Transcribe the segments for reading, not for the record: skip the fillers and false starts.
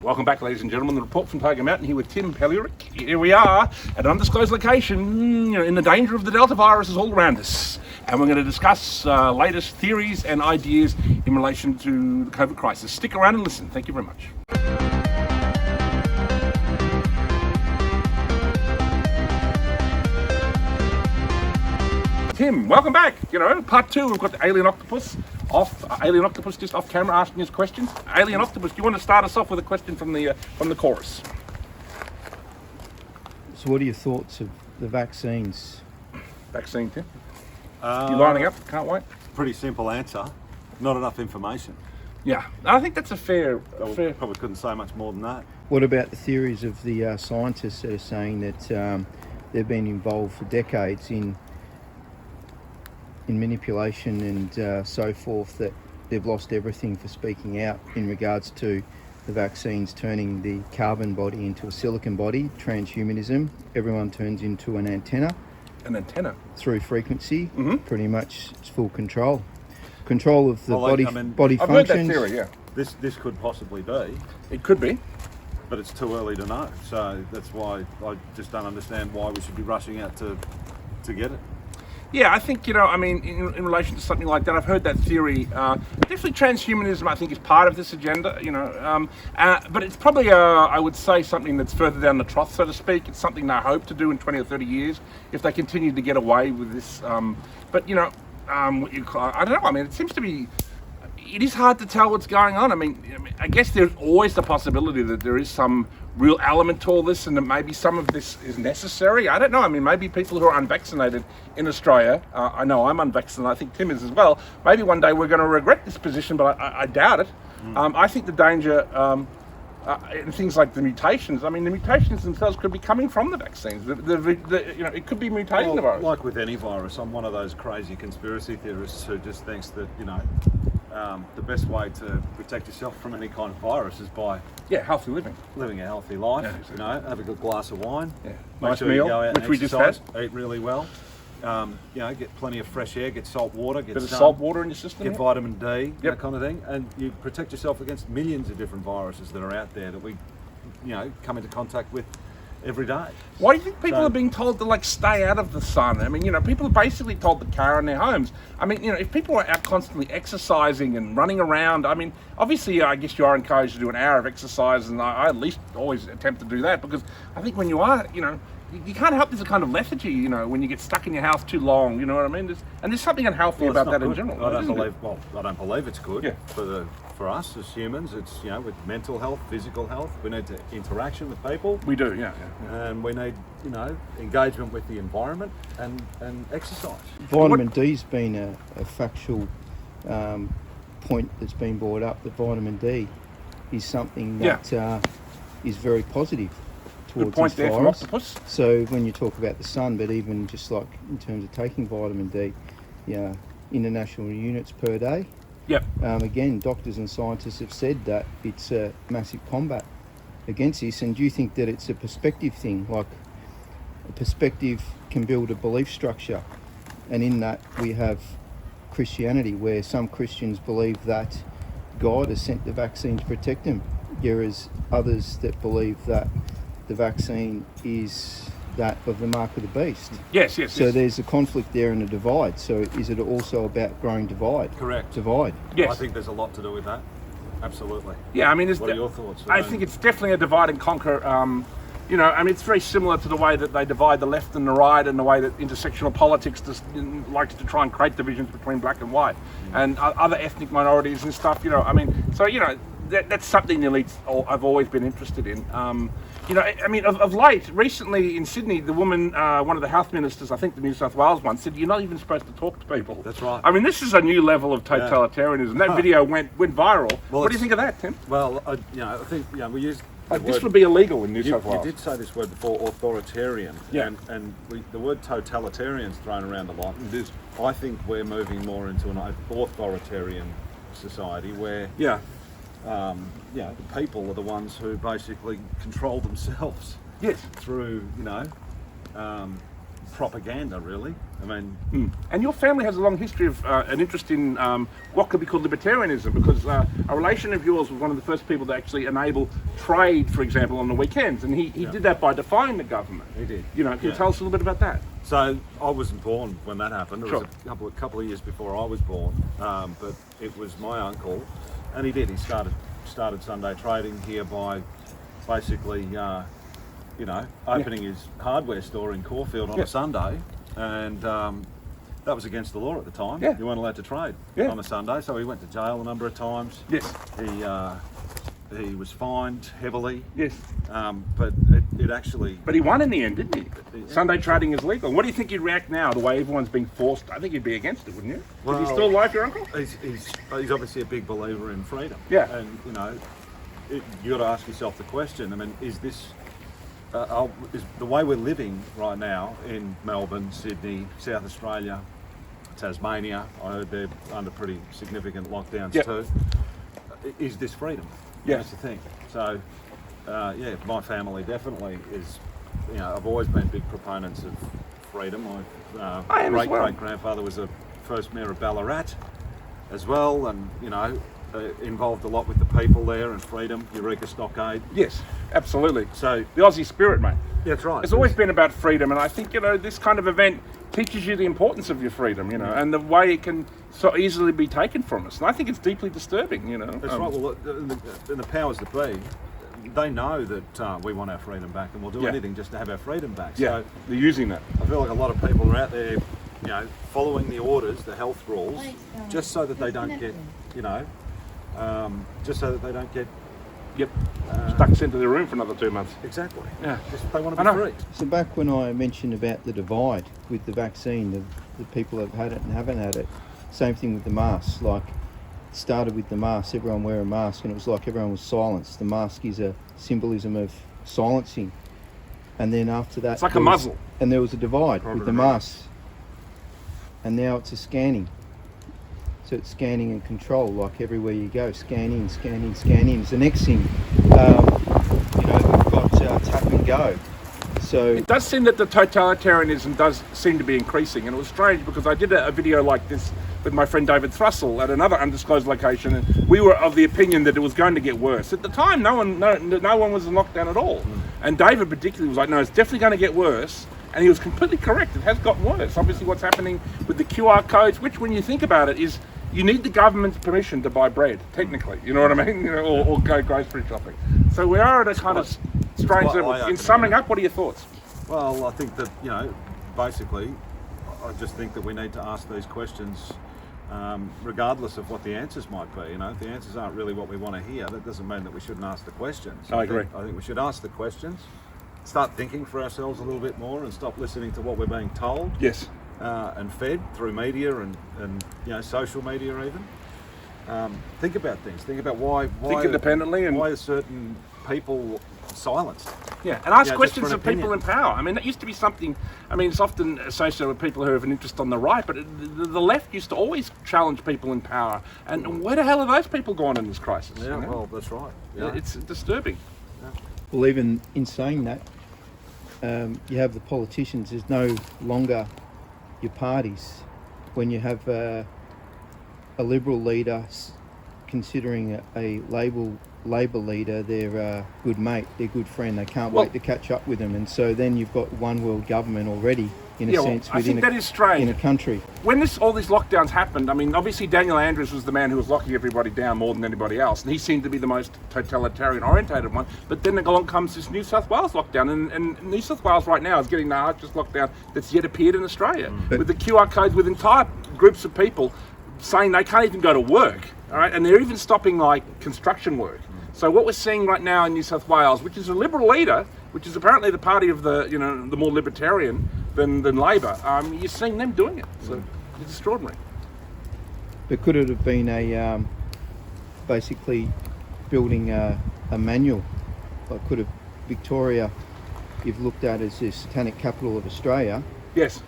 Welcome back, ladies and gentlemen. The report from Tiger Mountain here with Tim Penhalluriack. Here we are at an undisclosed location, in the danger of the Delta virus is all around us. And we're going to discuss latest theories and ideas in relation to the COVID crisis. Stick around and listen. Thank you very much. Tim, welcome back. Part two, we've got the alien octopus just off camera asking us questions. Alien octopus, do you want to start us off with a question from the chorus? So what are your thoughts of the vaccines? Vaccine, Tim? You lining up? Can't wait. Pretty simple answer. Not enough information. Yeah, I think that's a fair. Probably couldn't say much more than that. What about the theories of the scientists that are saying that they've been involved for decades in manipulation and so forth, that they've lost everything for speaking out in regards to the vaccines turning the carbon body into a silicon body, transhumanism, everyone turns into an antenna. An antenna? Through frequency, pretty much it's full control. Control of the body functions. I've heard that theory, yeah. This could possibly be. It could be. But it's too early to know. So that's why I just don't understand why we should be rushing out to get it. Yeah, I think, in relation to something like that, I've heard that theory. Definitely transhumanism, I think, is part of this agenda, but it's probably, I would say, something that's further down the trough, so to speak. It's something they hope to do in 20 or 30 years if they continue to get away with this. I don't know, it seems to be, it is hard to tell what's going on. I guess there's always the possibility that there is some real element to all this and that maybe some of this is necessary. I don't know. Maybe people who are unvaccinated in Australia, I know I'm unvaccinated, I think Tim is as well, maybe one day we're going to regret this position, but I doubt it. I think the danger in things like the mutations, the mutations themselves could be coming from the vaccines. It could be mutating the virus. Like with any virus, I'm one of those crazy conspiracy theorists who just thinks that, the best way to protect yourself from any kind of virus is by healthy living a healthy life. Yeah, exactly. Have a good glass of wine, nice sure meal, you go out which and we just had. eat really well. Get plenty of fresh air, get salt water, get salt water in your system, get vitamin D, Yep. that kind of thing, and you protect yourself against millions of different viruses that are out there that we, come into contact with every day. Why do you think people are being told to stay out of the sun? People are basically told to carry in their homes. If people are out constantly exercising and running around, obviously I guess you are encouraged to do an hour of exercise, and I at least always attempt to do that, because I think when you are, you can't help this kind of lethargy, when you get stuck in your house too long, you know what I mean? There's something unhealthy about that in general. I don't believe it's good for us as humans. It's, with mental health, physical health, we need interaction with people. We do, And we need, engagement with the environment and exercise. Vitamin D's been a factual point that's been brought up, that vitamin D is something that is very positive towards good point this there virus. From octopus. So when you talk about the sun, but even just like in terms of taking vitamin D, international units per day. Yep. Again, doctors and scientists have said that it's a massive combat against this. And do you think that it's a perspective thing? Like, a perspective can build a belief structure, and in that we have Christianity, where some Christians believe that God has sent the vaccine to protect them, whereas others that believe that the vaccine is that of the mark of the beast. Yes. So there's a conflict there and a divide. So is it also about growing divide? Correct. Divide. Yes. I think there's a lot to do with that. Absolutely. Yeah, what are your thoughts? I think it's definitely a divide and conquer. It's very similar to the way that they divide the left and the right, and the way that intersectional politics just likes to try and create divisions between black and white, and other ethnic minorities and stuff. That's something the elites I've always been interested in. Of late, recently in Sydney, the woman, one of the health ministers, I think the New South Wales one, said you're not even supposed to talk to people. That's right. This is a new level of totalitarianism. That video went viral. Well, what do you think of that, Tim? Well, I think we used this would be illegal in New South Wales. You did say this word before, authoritarian, yeah. and the word totalitarian is thrown around a lot. I think we're moving more into an authoritarian society where the people are the ones who basically control themselves. Yes. Through propaganda, really. I mean, And your family has a long history of an interest in what could be called libertarianism, because a relation of yours was one of the first people to actually enable trade, for example, on the weekends, and he did that by defying the government. He did. You know, can you tell us a little bit about that? so I wasn't born when that happened. It Sure. was a couple of years before I was born, but it was my uncle, and he did. He started Sunday trading here by basically, opening his hardware store in Caulfield on a Sunday, and that was against the law at the time. Yeah. You weren't allowed to trade on a Sunday, so he went to jail a number of times. Yes. He was fined heavily. Yes. But it actually. But he won in the end, didn't he? Sunday trading is legal. What do you think you'd react now, the way everyone's being forced? I think you'd be against it, wouldn't you? Is he still alive, your uncle? He's obviously a big believer in freedom. Yeah. And you got to ask yourself the question. I mean, is this is the way we're living right now in Melbourne, Sydney, South Australia, Tasmania? I heard they're under pretty significant lockdowns too. Is this freedom? Yeah. That's the thing. So, my family definitely is. I've always been big proponents of freedom. My great-great-grandfather was the first mayor of Ballarat as well, and involved a lot with the people there and freedom, Eureka Stockade. Yes, absolutely. So the Aussie spirit, mate. Yeah, that's right. It's always been about freedom, and I think this kind of event teaches you the importance of your freedom, and the way it can so easily be taken from us. And I think it's deeply disturbing, That's right. Well, and the powers that be, they know that we want our freedom back, and we'll do anything just to have our freedom back. Yeah, So they're using that. I feel like a lot of people are out there, following the orders, the health rules, just so that they don't get, just so that they don't get. Yep. Stuck into the room for another 2 months. Exactly. Yeah. Just they want to be free. So back when I mentioned about the divide with the vaccine, the people that have had it and haven't had it, same thing with the masks. Like, it started with the mask, everyone wear a mask, and it was like everyone was silenced. The mask is a symbolism of silencing. And then after that... It's like a muzzle. And there was a divide with the masks. And now it's a scanning. So it's scanning and control, like everywhere you go, scanning. It's the next thing. We've got tap and go. So it does seem that the totalitarianism does seem to be increasing, and it was strange because I did a video like this with my friend David Thrussell at another undisclosed location, and we were of the opinion that it was going to get worse. At the time, no one was in lockdown at all, and David particularly was like, "No, it's definitely going to get worse." And he was completely correct. It has gotten worse. Obviously, what's happening with the QR codes, which, when you think about it, is you need the government's permission to buy bread, technically. You know what I mean? Or go grocery shopping. So we are at a kind of strange level. In summing up, what are your thoughts? Well, I think that, basically, I just think that we need to ask these questions regardless of what the answers might be. If the answers aren't really what we want to hear, that doesn't mean that we shouldn't ask the questions. I agree. I think we should ask the questions, start thinking for ourselves a little bit more, and stop listening to what we're being told. Yes. And fed through media and social media even. Think about things. Think about why think independently, and why are certain people silenced? Yeah, and ask Yeah, questions of people in power. I mean, that used to be something. I mean, it's often associated with people who have an interest on the right, but the left used to always challenge people in power. And where the hell are those people gone in this crisis? Yeah, well, that's right. Yeah. It's disturbing. well, even in saying that, you have the politicians. There's no longer your parties. When you have a Liberal leader considering a Labor leader their good mate, their good friend, they can't wait to catch up with them, and so then you've got one world government already, in a sense, I think that is strange. in a country. When all these lockdowns happened, I mean, obviously Daniel Andrews was the man who was locking everybody down more than anybody else, and he seemed to be the most totalitarian-orientated one. But then along comes this New South Wales lockdown, and New South Wales right now is getting the harshest lockdown that's yet appeared in Australia, with the QR codes, with entire groups of people saying they can't even go to work, all right, and they're even stopping construction work. So what we're seeing right now in New South Wales, which is a Liberal leader, which is apparently the party of the the more libertarian than Labor, you're seeing them doing it. So it's extraordinary. But could it have been a basically building a manual? Like, could have Victoria, you've looked at as the satanic capital of Australia? Yes.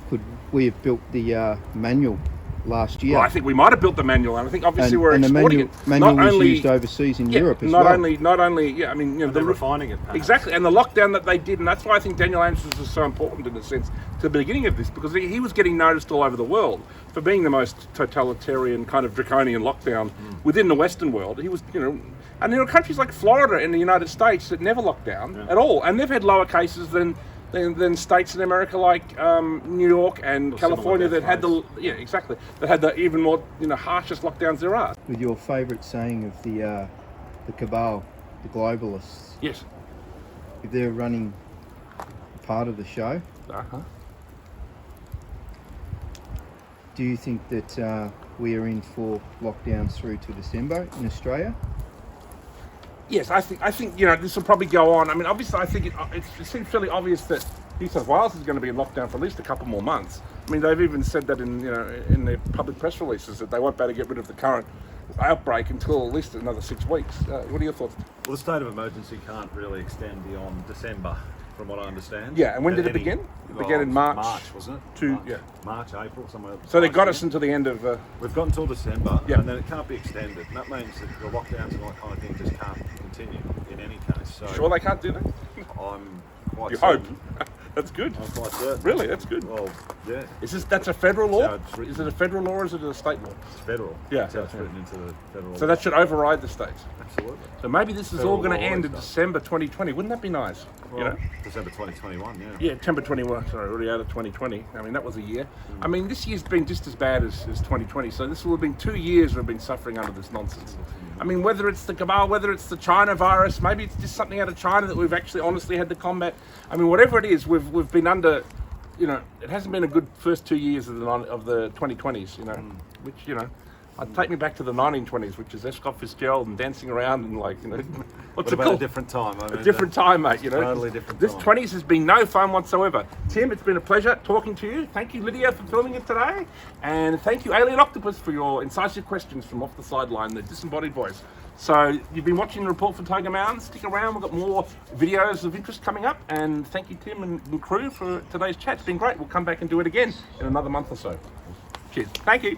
Could we have built the manual last year. Well, I think we might have built the manual, and I think obviously we're and exporting the manual it. was used overseas in Europe as not well. Not only, yeah. I mean, you know, They're refining it. Perhaps. Exactly, and the lockdown that they did, and that's why I think Daniel Andrews was so important in a sense to the beginning of this, because he was getting noticed all over the world for being the most totalitarian kind of draconian lockdown within the Western world. He was, you know, and there are countries like Florida in the United States that never locked down at all, and they've had lower cases than states in America like New York and California that had that had the even more, you know, harshest lockdowns there are. With your favourite saying of the cabal, the globalists. Yes. If they're running part of the show, do you think that we are in for lockdowns through to December in Australia? Yes, I think you know, this will probably go on. I mean, obviously, I think it seems fairly obvious that New South Wales is going to be in lockdown for at least a couple more months. I mean, they've even said that in their public press releases that they won't be able to get rid of the current outbreak until at least another 6 weeks. What are your thoughts? Well, the state of emergency can't really extend beyond December, from what I understand. Yeah, and when did it begin? It began in March. March, wasn't it? March, April, somewhere. So they got us until the end of. We've got until December, yeah. And then it can't be extended. And that means that the lockdowns and all that kind of thing just can't continue in any case. So sure, they can't do that. I'm quite. You certain. hope. That's good. I'm quite certain. Really, that's good. Well, yeah. That's a federal law? So is it a federal law or is it a state law? It's federal. Yeah. That's how it's written into the federal So law. that should override the states. Absolutely. So maybe this is Federal all going to law end in always does. December 2020. Wouldn't that be nice? Well, you know? December 2021, yeah. Yeah, December 21. Sorry, already out of 2020. I mean, that was a year. I mean, this year's been just as bad as 2020. So this will have been 2 years we've been suffering under this nonsense. I mean, whether it's the cabal, whether it's the China virus, maybe it's just something out of China that we've actually honestly had to combat. I mean, whatever it is, we've been under. You know, it hasn't been a good first 2 years of the 2020s. You know, which I'd take me back to the 1920s, which is F. Scott Fitzgerald and dancing around and like, you know, what's it about called? a different time? I mean, A different time, mate. You know, totally different this time. 20s has been no fun whatsoever. Tim, it's been a pleasure talking to you. Thank you, Lydia, for filming it today, and thank you, Alien Octopus, for your incisive questions from off the sideline, the disembodied voice. So you've been watching the report from Tiger Mountain. Stick around, we've got more videos of interest coming up, and thank you, Tim and crew, for today's chat. It's been great. We'll come back and do it again in another month or so. Cheers. Thank you.